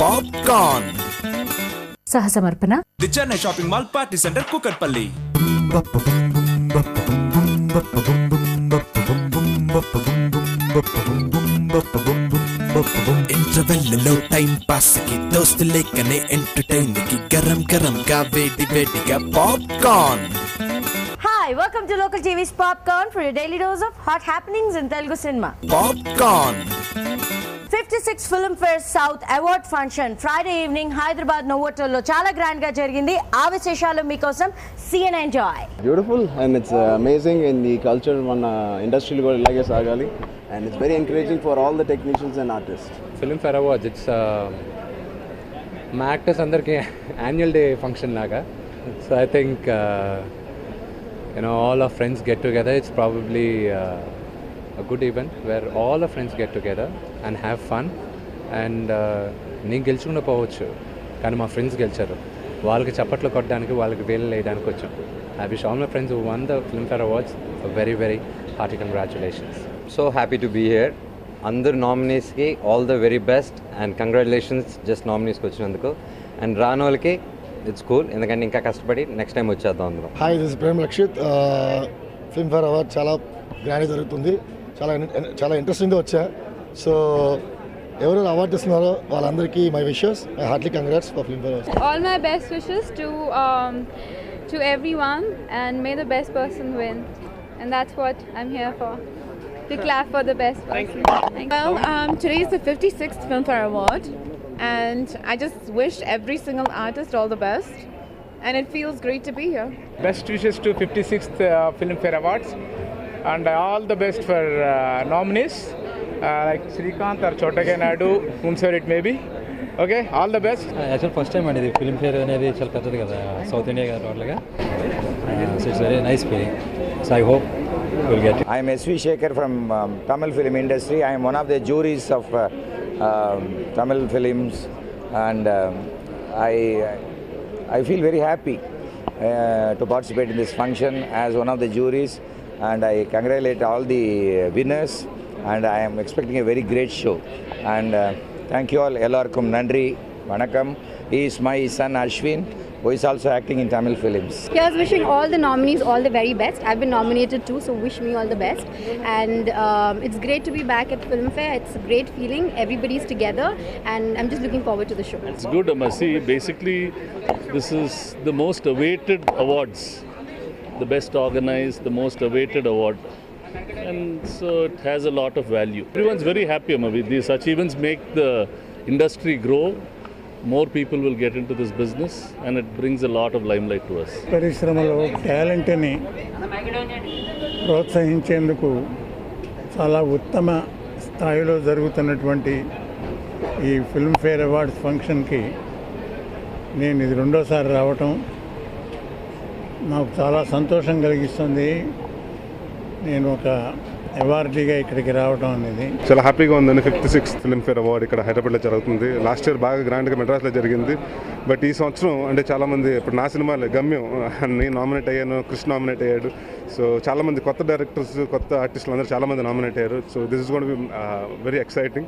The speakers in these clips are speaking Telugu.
పాప్కార్న్. సహసమర్పణ the Chennai shopping mall party centre Kukatpally. ఇంటర్వెల్లో టైం పాస్ కి దోస్తు లేకనే ఎంటర్టైన్ కి గరం గరం గా వేడి వేడిగా popcorn. Hi, welcome to Local TV's Popcorn for your daily dose of hot happenings in Telugu cinema. Popcorn. 56th Filmfare South Award Function Friday evening Hyderabad Novotel lo chala grand ga jarigindi. Aa visheshalu meekosam see and enjoy. Beautiful, and it's amazing in the culture మన ఇండస్ట్రీలో కూడా ఇలాగే సాగాలి, and it's very encouraging for all the technicians and artists. Filmfare Awards, it's మా యాక్టర్స్ అందరికీ యాన్యువల్ డే ఫంక్షన్ లాగా. So I think all our friends get together. It's probably a good event where all our friends get together and have fun. And నేను గెలుచుకున్న పోవచ్చు, కానీ మా ఫ్రెండ్స్ గెలిచారు. వాళ్ళకి చప్పట్లు కొట్టడానికి, వాళ్ళకి వేలు వేయడానికి వచ్చాం. I wish all my friends who won the Filmfare Awards a very, very hearty congratulations. So happy to be here. అందరు నామినీస్కి all the very best and congratulations just నామినీస్కి వచ్చినందుకు. అండ్ రాని వాళ్ళకి ఇట్స్ కూల్, ఎందుకంటే ఇంకా కష్టపడి నెక్స్ట్ టైం వచ్చేద్దాం అందరం. Hi, this Prem Rakshit. Filmfare award చాలా గ్రాండ్గా జరుగుతుంది, చాలా ఇంట్రెస్టింగ్గా వచ్చా. సో ఎవరెవరు అవార్డు ఇస్తున్నారో వాళ్ళందరికీ my wishes, my heartly congrats for Filmfare award. All my best wishes to everyone, and may the best person win, and that's what I'm here for, to clap for the best person. Thank you. Well, today is the 56th Filmfare Award, and I just wish every single artist all the best, and it feels great to be here. Best wishes to 56th Filmfare Awards, and all the best for nominees like Srikanth or Chotake Naidu, whomsoever it may be. Okay, all the best. Actually first time అనేది ఫిల్మ్ఫేర్ అనేది చాలా పెద్దది కదా సౌత్ ఇండియా గారు వాళ్ళగా. So it's very nice feeling. So I hope we'll get it. I am S.V. Shekhar from Tamil film industry. I am one of the juries of Tamil films, and I feel very happy to participate in this function as one of the juries, and I congratulate all the winners, and I am expecting a very great show. And thank you all. Ellarkum nandri vanakkam. He is my son Ashwin, who is also acting in Tamil films. Here's wishing all the nominees all the very best. I've been nominated too, so wish me all the best. And it's great to be back at Filmfare. It's a great feeling. Everybody's together, and I'm just looking forward to the show. It's good, Amasi. Basically, this is the most awaited awards, the best organized, the most awaited award. And so it has a lot of value. Everyone's very happy, Amavi. These achievements make the industry grow. More people will get into this business, and it brings a lot of limelight to us. పరిశ్రమలో టాలెంట్ని ప్రోత్సహించేందుకు చాలా ఉత్తమ స్థాయిలో జరుగుతున్నటువంటి ఈ ఫిల్మ్ఫేర్ అవార్డ్స్ ఫంక్షన్కి నేను ఇది రెండోసారి రావటం నాకు చాలా సంతోషం కలిగిస్తుంది. నేను ఒక అవార్డీగా ఇక్కడికి రావడం అనేది చాలా హ్యాపీగా ఉందండి. 56th ఫిల్మ్ఫేర్ అవార్డ్ ఇక్కడ హైదరాబాద్లో జరుగుతుంది. లాస్ట్ ఇయర్ బాగా గ్రాండ్గా మెడ్రాస్లో జరిగింది. బట్ ఈ సంవత్సరం అంటే చాలామంది ఇప్పుడు నా సినిమాలే గమ్యం నేను నామినేట్ అయ్యాను, కృష్ణ నామినేట్ అయ్యాడు. సో చాలామంది కొత్త డైరెక్టర్స్, కొత్త ఆర్టిస్టులు అందరూ చాలామంది నామినేట్ అయ్యారు. So this is gonna be very exciting,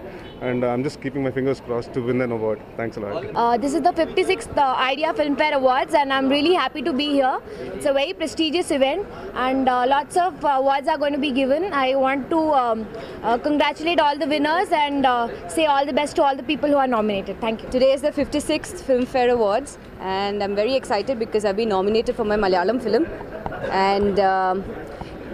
and I'm just keeping my fingers crossed to win an award. Thanks a lot. This is the 56th Idea Filmfare Awards, and I'm really happy to be here. It's a very prestigious event, and lots of awards are going to be given. I want to congratulate all the winners and say all the best to all the people who are nominated. Thank you. Today is the 56th Filmfare Awards, and I'm very excited because I've been nominated for my Malayalam film, and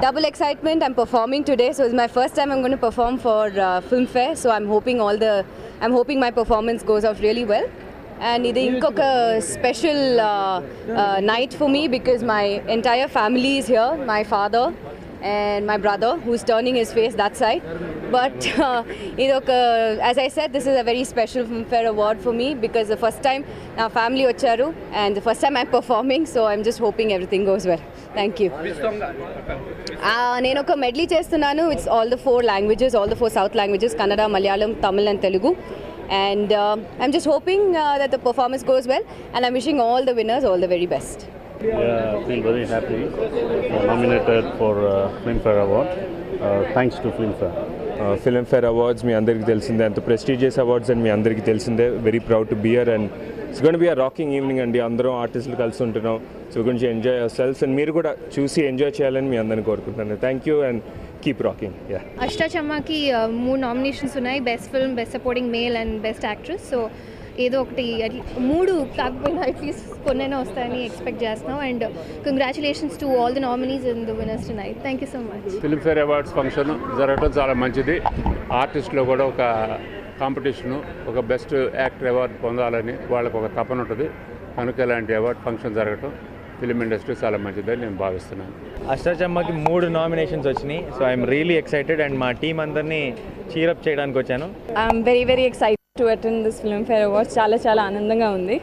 double excitement. I'm performing today, so it's my first time I'm going to perform for Filmfare, so I'm hoping my performance goes off really well. And ఇది ఇంకొక special night for me because my entire family is here, my father and my brother who's turning his face that side. But as I said, this is a very special Filmfare Award for me because the first time our family vacharu and the first time I'm performing, so I'm just hoping everything goes well. Thank you. నేను ఒక మెడ్లీ చేస్తున్నాను. It's all the 4 languages, all the 4 South languages, Kannada, Malayalam, Tamil and Telugu. And I'm just hoping that the performance goes well, and I'm wishing all the winners all the very best. Yeah, I feel very happy. Nominated for Filmfare Award. Thanks to Filmfare. Filmfare awards మీ అందరికీ తెలిసిందే, అంత ప్రెస్టీజియస్ అవార్డ్స్ అని మీ అందరికీ తెలిసిందే. Very proud to be here and it's gonna be రాకింగ్ ఈవినింగ్ అండి. అందరం ఆర్టిస్టులు కలిసి ఉంటున్నాం. సో గురించి ఎంజాయ్ యువర్ సెల్ఫ్స్ అండ్ మీరు కూడా చూసి ఎంజాయ్ చేయాలని మీ అందరిని కోరుకుంటున్నాను. Thank you and keep rocking. అష్టాచమ్మాకి 3 నామినేషన్స్ ఉన్నాయి, best film, best supporting male and best actress. So ఏదో ఒకటి 3 కాకపోయినా అట్లీస్ట్ కొన్నైనా వస్తాయని ఎక్స్పెక్ట్ చేస్తున్నాం. And congratulations to all the nominees and the winners tonight. Thank you so much. Filmfare awards function జరగడం చాలా మంచిది. ఆర్టిస్టులో కూడా ఒక కాంపిటీషను, ఒక బెస్ట్ యాక్టర్ అవార్డు పొందాలని వాళ్ళకు ఒక తపన ఉంటుంది. కనుక ఇలాంటి అవార్డు ఫంక్షన్ జరగటం ఫిలిం ఇండస్ట్రీ చాలా మంచిదని నేను భావిస్తున్నాను. అష్టాచమ్మకి 3 నామినేషన్స్ వచ్చినాయి. So I'm really excited and మా టీం అందరినీ చీరప్ చేయడానికి వచ్చాను. I'm very excited to attend this Filmfare awards. చాలా ఆనందంగా ఉంది.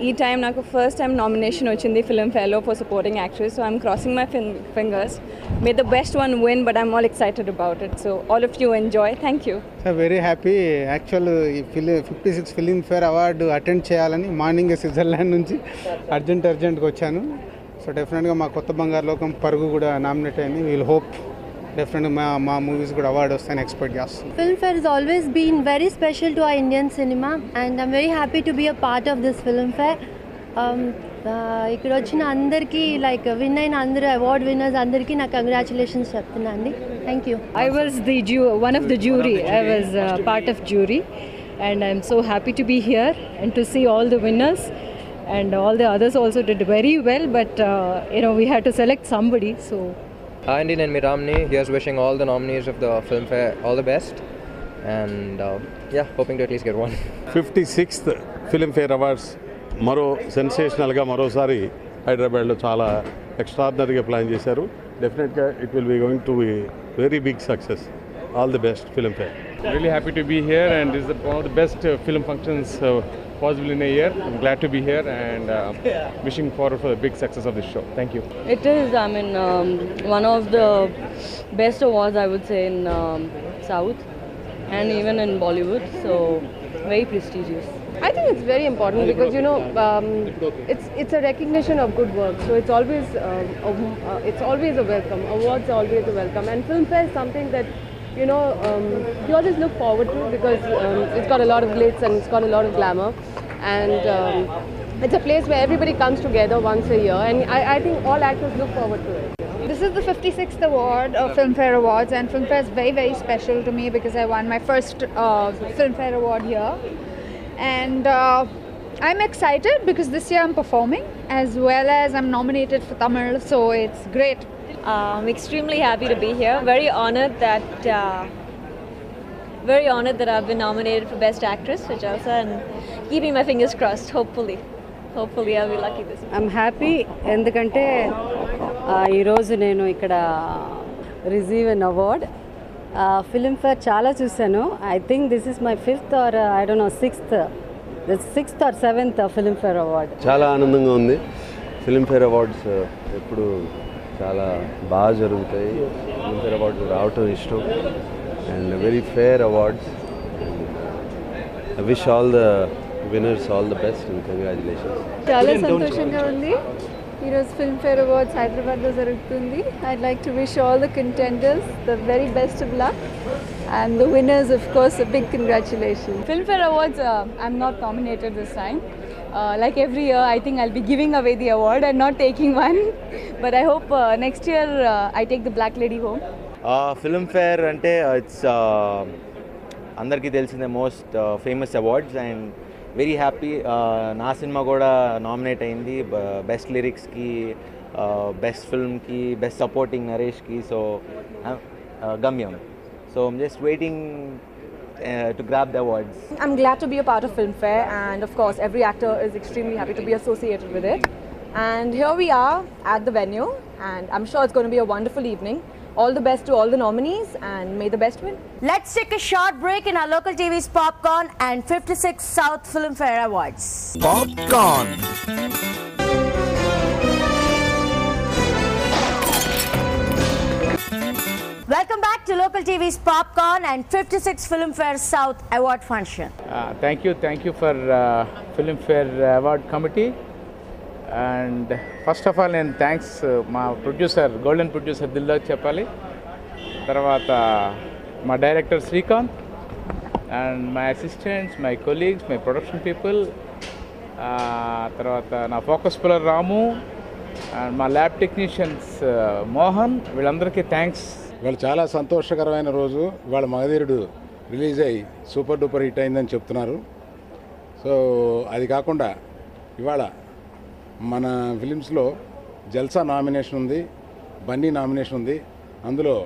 ఈ టైం నాకు ఫస్ట్ టైం నామినేషన్ వచ్చింది ఫిల్మ్ఫేర్లో for supporting actress. So I'm crossing my fingers. May the best one win, but I'm all excited about it. So all of you enjoy. Thank you. Very happy. Actual ఈ 56 ఫిల్మ్ఫేర్ అవార్డు అటెండ్ చేయాలని మార్నింగ్ స్విట్జర్లాండ్ నుంచి అర్జెంట్గా వచ్చాను. సో డెఫినెట్గా మా కొత్త బంగారు లోకం పరుగు కూడా నామినేట్ అయింది. వీల్ హోప్ డెఫినెట్గా మా మూవీస్ కూడా అవార్డు వస్తాయని ఎక్స్పెక్ట్ చేస్తాం. Filmfare has always been very special to our Indian cinema and I'm very happy to be a part of this Filmfare. ఇక్కడ వచ్చిన అందరికీ లైక్ విన్ అయిన అందరూ అవార్డ్ విన్నర్స్ అందరికీ నా కంగ్రాచులేషన్స్ చెప్తున్నాను అండి. Thank you. I was one of the jury. I was part of jury and I'm so happy to be here and to see all the winners and all the others also did very well, but we had to select somebody. So Hi Andy, నేను మీ రామ్ని. Here's wishing all the nominees of the Filmfare all the best and hoping to at least get one. 56th Filmfare awards మరో సెన్సేషనల్గా మరోసారి హైదరాబాద్లో చాలా ఎక్స్ట్రాడినరీగా ప్లాన్ చేశారు. డెఫినెట్గా it will be going to be very big success. All the best Filmfare. Really happy to be here and this is one of the best film functions possible in a year. I'm glad to be here and wishing forward for the big success of this show. Thank you. It is, one of the best awards I would say in South and even in Bollywood. So very prestigious. I think it's very important because it's a recognition of good work. So it's always a welcome. Awards are always a welcome, and Filmfare is something that you always look forward to because it's got a lot of glitz and it's got a lot of glamour, and it's a place where everybody comes together once a year, and I think all actors look forward to it. This is the 56th award of Filmfare Awards, and Filmfare is very special to me because I won my first Filmfare award here, and I'm excited because this year I'm performing as well as I'm nominated for Tamil, so it's great. I'm extremely happy to be here. Very honored that I've been nominated for Best Actress for Jalsa and keeping my fingers crossed. Hopefully I'll be lucky this year. I'm happy ఎందుకంటే ఈరోజు నేను ఇక్కడ రిసీవ్ అన్ అవార్డ్. ఫిల్మ్ఫేర్ చాలా చూశాను. I think this is my 5th or I don't know 6th or 7th Filmfare award. చాలా ఆనందంగా ఉంది. ఫిల్మ్ఫేర్ అవార్డ్స్ ఎప్పుడు చాలా బాగా జరుగుతాయి. ఫిల్మ్ఫేర్ అవార్డ్స్ రావటం ఇష్టం and very fair awards. I wish all the winners all the best and congratulations. చాలా సంతోషంగా ఉంది. ఈరోజు ఫిల్మ్ఫేర్ అవార్డ్స్ హైదరాబాద్లో జరుగుతుంది. I'd like to wish all the contenders the very best of luck and the winners, of course, a big congratulations. Filmfare Awards, I'm not nominated this time. Like every year, I think I'll be giving away the award and not taking one. But I hope next year I take the Black Lady home. Filmfare అంటే ఇట్స్ అందరికీ తెలిసిన most famous awards and very happy. నా సినిమా కూడా నామినేట్ అయింది బెస్ట్ లిరిక్స్కి, బెస్ట్ ఫిల్మ్కి, బెస్ట్ సపోర్టింగ్ నరేష్కి. So Gamyam. So I'm just waiting to grab the awards. I'm glad to be a part of Filmfare, and of course every actor is extremely happy to be associated with it. And here we are at the venue, and I'm sure it's going to be a wonderful evening. All the best to all the nominees and may the best win. Let's take a short break in our local TV's Popcorn and 56 South Filmfare Awards. Popcorn. Welcome back to local TV's Popcorn and 56 Filmfare South Award Function. Thank you for Filmfare Award Committee. And first of all, నేను థ్యాంక్స్ మా ప్రొడ్యూసర్ గోల్డెన్ ప్రొడ్యూసర్ దిల్లోకి చెప్పాలి. తర్వాత my director Srikanth, and my assistants, my colleagues, my production people, తర్వాత నా ఫోకస్ పుల్లర్ రాము అండ్ మా ల్యాబ్ టెక్నీషియన్స్ మోహన్, వీళ్ళందరికీ థ్యాంక్స్. వాళ్ళు చాలా సంతోషకరమైన రోజు. వాళ్ళ మగధీరుడు రిలీజ్ అయ్యి సూపర్ డూపర్ హిట్ అయిందని చెప్తున్నారు. సో అది కాకుండా ఇవాళ మన ఫిలిమ్స్లో జల్సా నామినేషన్ ఉంది, బన్నీ నామినేషన్ ఉంది. అందులో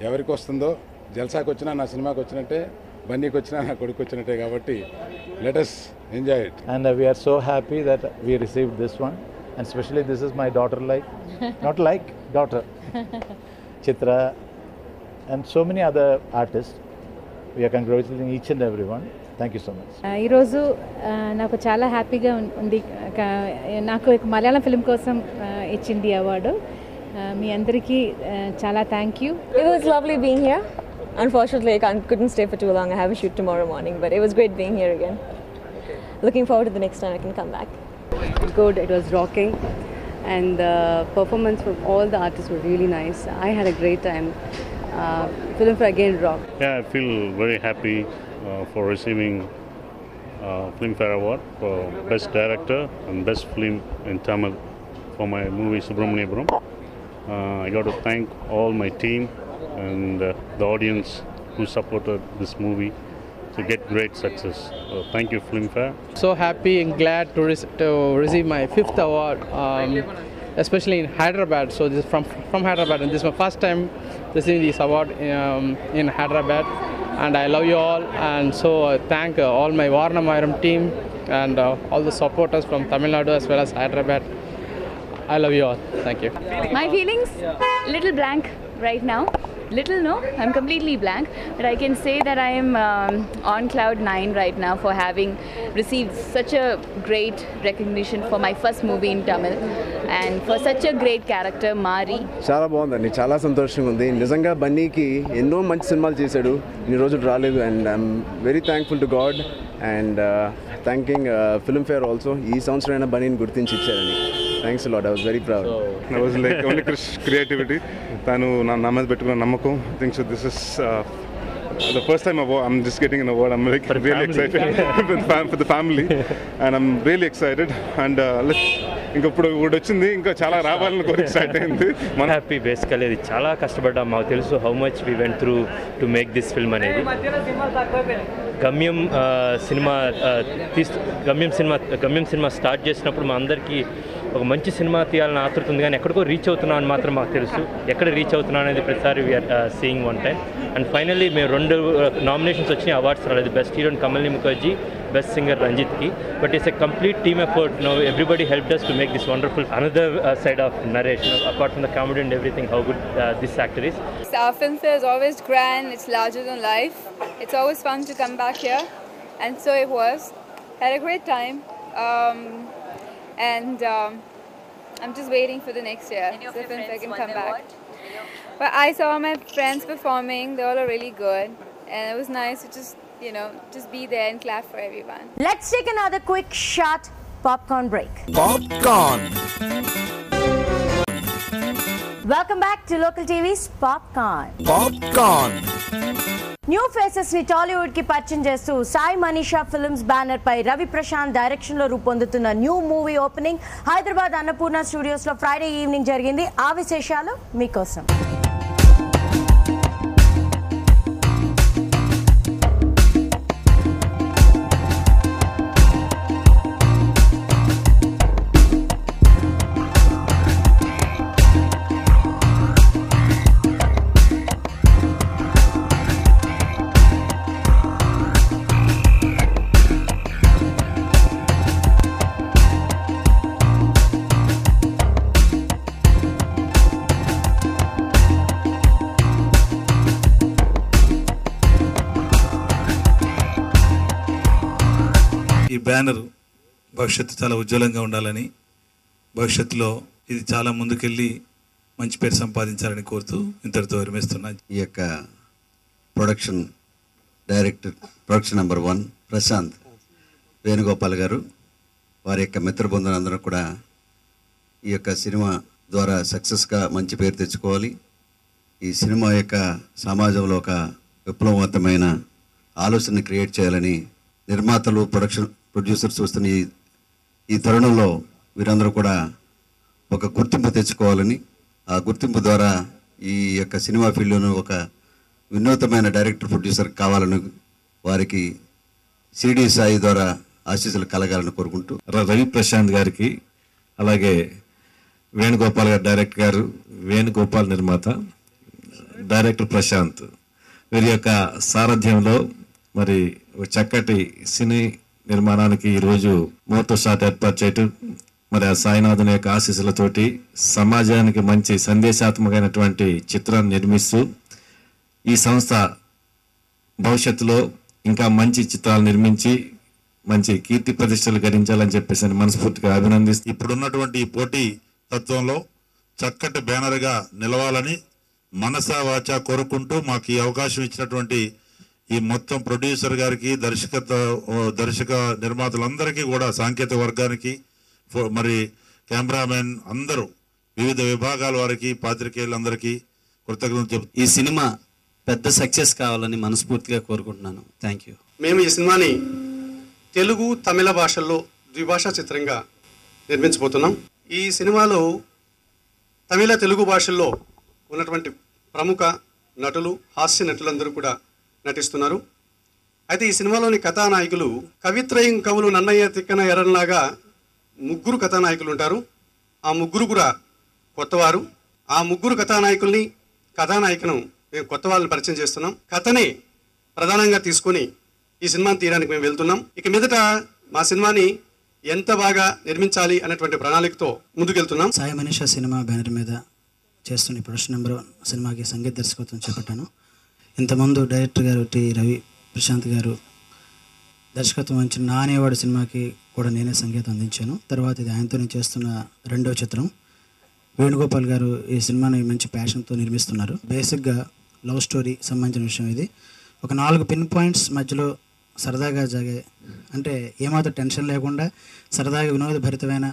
ఎవరికి వస్తుందో, జల్సాకి వచ్చినా నా సినిమాకి వచ్చినట్టే, బన్నీకి వచ్చినా నా కొడుకు వచ్చినట్టే. కాబట్టి let us enjoy it. And we are so happy that we received this one, and especially this is my daughter, daughter Chitra, and so many other artists. We are congratulating each and everyone. Thank you so much. ఈరోజు నాకు చాలా హ్యాపీగా ఉంది. నాకు మలయాళం ఫిల్మ్ కోసం ఇచ్చింది అవార్డు. మీ అందరికీ చాలా thank you. It was lovely being here. Unfortunately, I couldn't stay for too long. I have a shoot tomorrow morning, but it was great being here again. Looking forward to the next time I can come back. Good, it was rocking, and the performance from all the artists were really nice. I had a great time. Filmfare again rocked. Yeah, I feel very happy for receiving Filmfare Award for Best Director and Best Film in Tamil for my movie Subramaniapuram. I got to thank all my team and the audience who supported this movie to get great success. Thank you, Filmfare. So happy and glad to receive my 5th award, especially in Hyderabad. So this is from Hyderabad, and this is my first time receiving this award in Hyderabad. And I love you all, and so I thank all my Varnamayaram team and all the supporters from Tamil Nadu as well as Hyderabad. I love you all. Thank you. My feelings? Little blank right now. Little no, I'm completely blank, but I can say that I am on cloud 9 right now for having received such a great recognition for my first movie in Tamil and for such a great character, Mari. చాలా బాగుందండి, చాలా సంతోషంగా ఉంది. నిజంగా బన్నీకి ఎన్నో మంచి సినిమాలు చేశాడు, ఇన్ని రోజులు రాలేదు. And I'm very thankful to God and thanking Filmfare also. ఈ సంవత్సరం అయినా బన్నీని గుర్తించి ఇచ్చారని. Thanks lot, I was very proud. I was like only creativity. తను నా మీద పెట్టుకున్న నమ్మకం. I think so this is the first time I'm just getting an award. I'm like really excited for the family, and I'm really excited. And ఇంకా ఇప్పుడు వచ్చింది, ఇంకా చాలా రావాలని కోరిక స్టార్ట్ అయింది. మన హ్యాపీ. బేసికల్లీ ఇది చాలా కష్టపడ్డాం. మాకు తెలుసు how much we went through to make this film అనేది. గమ్యం సినిమా స్టార్ట్ చేసినప్పుడు మా అందరికీ ఒక మంచి సినిమా తీయాలని ఆతృత ఉంది, కానీ ఎక్కడికో రీచ్ అవుతున్నాం అని మాత్రం మాకు తెలుసు. ఎక్కడ రీచ్ అవుతున్నాం అనేది ప్రతిసారి we're seeing one time. And finally మేము 2 నామినేషన్స్ వచ్చినాయి, అవార్డ్స్ రాలేదు. బెస్ట్ హీరోయిన్ కమల్ని ముఖర్జీ, బెస్ట్ సింగర్ రంజిత్కి. But it's a complete team effort. Now everybody helped us to make this wonderful. Another side of narration, apart from the comedy and everything, how good this actor is. Our Filmfare is always grand, it's larger than life. It's always fun to come back here, and so it was. Had a great time, and I'm just waiting for the next year, so Filmfare can come back. But I saw my friends performing, they all are really good, and it was nice to just be there and clap for everyone. Let's take another quick short popcorn break. Popcorn. Welcome back to Local TV's Popcorn. Popcorn. New faces ని టాలీవుడ్ కి పరిచయం చేస్తూ సాయి మనీషా ఫిల్మ్స్ బ్యానర్ పై రవి ప్రశాంత్ డైరెక్షన్ లో రూపొందుతున్న new movie opening Hyderabad Annapurna studios లో ఫ్రైడే ఈవినింగ్ జరిగింది. ఆ విశేషాలు మీకోసం. బ్యానర్ భవిష్యత్తు చాలా ఉజ్వలంగా ఉండాలని, భవిష్యత్తులో ఇది చాలా ముందుకెళ్ళి మంచి పేరు సంపాదించాలని కోరుతూ ఇంతటితో విరమిస్తున్నాను. ఈ యొక్క production director, production number 1 Prashanth Venugopal garu, వారి యొక్క మిత్ర బృందాలందరూ కూడా ఈ యొక్క సినిమా ద్వారా సక్సెస్గా మంచి పేరు తెచ్చుకోవాలి. ఈ సినిమా యొక్క సమాజంలో ఒక విప్లవవంతమైన ఆలోచనని క్రియేట్ చేయాలని నిర్మాతలు ప్రొడ్యూసర్స్ చూస్తున్న ఈ తరుణంలో వీరందరూ కూడా ఒక గుర్తింపు తెచ్చుకోవాలని, ఆ గుర్తింపు ద్వారా ఈ యొక్క సినిమా ఫీల్డ్లోనూ ఒక వినూతమైన డైరెక్టర్ ప్రొడ్యూసర్ కావాలని వారికి సిడి సాయి ద్వారా ఆశీస్సులు కలగాలని కోరుకుంటూ రవి ప్రశాంత్ గారికి, అలాగే వేణుగోపాల్ గారు డైరెక్టర్ గారు, వేణుగోపాల్ నిర్మాత, డైరెక్టర్ ప్రశాంత్, వీరి యొక్క సారథ్యంలో మరి ఒక చక్కటి సినీ నిర్మాణానికి ఈరోజు ముహూర్త షాట్ ఏర్పాటు చేయటం, మరి ఆ సాయినాథుని యొక్క ఆశీస్సులతోటి సమాజానికి మంచి సందేశాత్మకమైనటువంటి చిత్రాన్ని నిర్మిస్తూ ఈ సంస్థ భవిష్యత్తులో ఇంకా మంచి చిత్రాలు నిర్మించి మంచి కీర్తి ప్రతిష్టలు గడించాలని చెప్పేసి మనస్ఫూర్తిగా అభినందిస్తూ ఇప్పుడున్నటువంటి ఈ పోటీ తత్వంలో చక్కటి బ్యానర్గా నిలవాలని మనసా వాచా కోరుకుంటూ మాకు ఈ అవకాశం ఇచ్చినటువంటి ఈ మొత్తం ప్రొడ్యూసర్ గారికి, దర్శక నిర్మాతలందరికీ కూడా, సాంకేతిక వర్గానికి, మరి కెమెరామెన్ అందరూ, వివిధ విభాగాల వారికి, పాత్రికేయులందరికీ కృతజ్ఞతలు చెప్తాను. ఈ సినిమా పెద్ద సక్సెస్ కావాలని మనస్ఫూర్తిగా కోరుకుంటున్నాను. Thank you. మేము ఈ సినిమాని తెలుగు, తమిళ భాషల్లో ద్విభాషా చిత్రంగా నిర్మించబోతున్నాం. ఈ సినిమాలో తమిళ, తెలుగు భాషల్లో ఉన్నటువంటి ప్రముఖ నటులు, హాస్య నటులందరూ కూడా నటిస్తున్నారు. అయితే ఈ సినిమాలోని కథానాయకులు కవిత్రయం కవులు నన్నయ్య తిక్కన ఎర్రన్లాగా ముగ్గురు కథానాయకులు ఉంటారు. ఆ ముగ్గురు కూడా కొత్తవారు. ఆ ముగ్గురు కథానాయకులను మేము కొత్త వాళ్ళని పరిచయం చేస్తున్నాం. కథనే ప్రధానంగా తీసుకొని ఈ సినిమాని తీయడానికి మేము వెళ్తున్నాం. ఇక మీదట మా సినిమాని ఎంత బాగా నిర్మించాలి అనేటువంటి ప్రణాళికతో ముందుకెళ్తున్నాం. సాయి మనీషా సినిమా బ్యానర్ మీద చేస్తున్న ప్రొడక్షన్ నెంబర్ 1 సినిమాకి సంగీత దర్శకత్వం చేపట్టాను. ఇంతకుముందు డైరెక్టర్ గారు రవి ప్రశాంత్ గారు దర్శకత్వం వహించిన నా అనేవాడు సినిమాకి కూడా నేనే సంగీతం అందించాను. తర్వాత ఇది ఆయనతో నేను చేస్తున్న 2వ చిత్రం. వేణుగోపాల్ గారు ఈ సినిమాని మంచి ప్యాషన్తో నిర్మిస్తున్నారు. బేసిక్గా లవ్ స్టోరీ సంబంధించిన విషయం ఇది. ఒక 4 పిన్ పాయింట్స్ మధ్యలో సరదాగా జాగే, అంటే ఏమాత్రం టెన్షన్ లేకుండా సరదాగా వినోదభరితమైన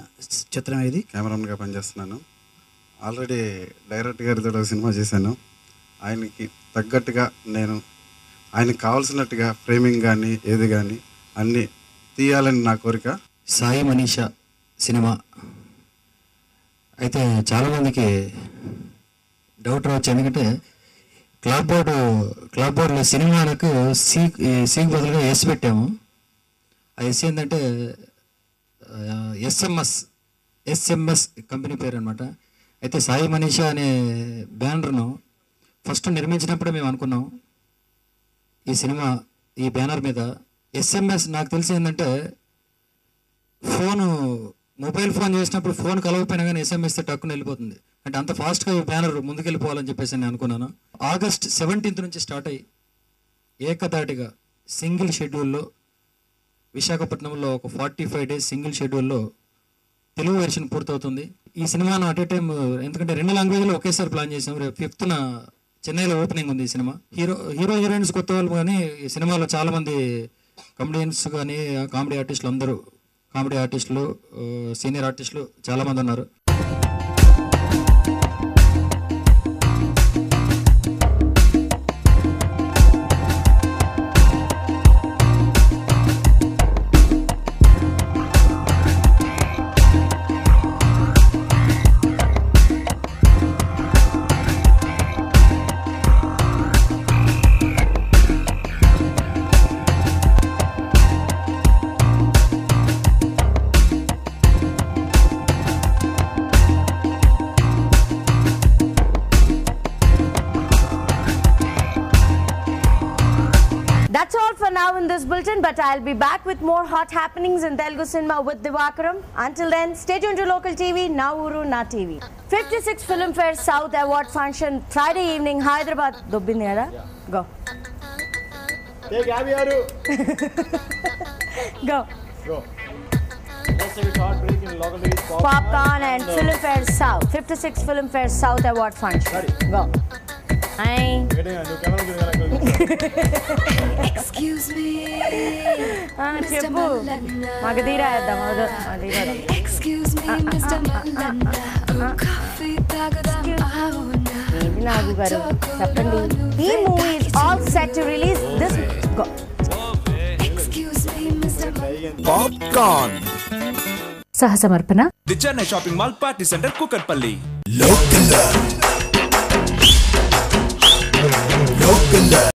చిత్రం ఇది. కెమెరామెన్గా పనిచేస్తున్నాను. ఆల్రెడీ డైరెక్టర్ గారితో ఒక సినిమా చేశాను. ఆయనకి తగ్గట్టుగా నేను ఆయనకు కావాల్సినట్టుగా ఫ్రేమింగ్ కానీ ఏది కానీ అన్నీ తీయాలని నా కోరిక. సాయి మనీషా సినిమా అయితే చాలామందికి డౌట్ రావచ్చు. ఎందుకంటే క్లాప్ బోర్డులో సినిమాలకు సీకి బదులుగా ఎస్ పెట్టాము. ఆ ఎస్ ఏంటంటే ఎస్ఎంఎస్ కంపెనీ పేరు అనమాట. అయితే సాయి మనీషా అనే బ్యానర్ను ఫస్ట్ నిర్మించినప్పుడే మేము అనుకున్నాం ఈ బ్యానర్ మీద ఎస్ఎంఎస్. నాకు తెలిసి ఏంటంటే మొబైల్ ఫోన్ చేసినప్పుడు ఫోన్ కలవకపోయినా కానీ ఎస్ఎంఎస్ టక్కున వెళ్ళిపోతుంది. అంటే అంత ఫాస్ట్గా ఈ బ్యానర్ ముందుకెళ్ళిపోవాలని చెప్పేసి నేను అనుకున్నాను. ఆగస్ట్ 17 నుంచి స్టార్ట్ అయ్యి ఏకదాటిగా సింగిల్ షెడ్యూల్లో విశాఖపట్నంలో ఒక 45 డేస్ సింగిల్ షెడ్యూల్లో తెలుగు వెర్షన్ పూర్తవుతుంది. ఈ సినిమాను అట్ ఏ టైం, ఎందుకంటే 2 లాంగ్వేజ్లో ఒకేసారి ప్లాన్ చేసాం. రేపు 5th చెన్నైలో ఓపెనింగ్ ఉంది ఈ సినిమా. హీరోయిన్స్ కొత్త వాళ్ళు కానీ ఈ సినిమాలో చాలామంది కమెడియన్స్ కానీ కామెడీ ఆర్టిస్టులు సీనియర్ ఆర్టిస్టులు చాలామంది ఉన్నారు. That's all for now in this bulletin, but I'll be back with more hot happenings in Telugu cinema with Divakaram. Until then, stay tuned to Local TV, Na Uru Na TV. 56th Filmfare South Award Function, Friday evening, Hyderabad. Dobbindi kada? Go. Hey, Gabby, Aru. Go. Popcorn and Filmfare South. 56th Filmfare South Award Function. Go. Hi. Excuse me. చెప్పు మగధీరా వేద్దాం. Excuse me, Mr. Malanda. Coffee తాగుదాం. నాగు గారు చెప్పండి, ఈ movie is all set to release this popcorn సహ సమర్పణ the Chennai shopping mall party centre Kukatpally. Local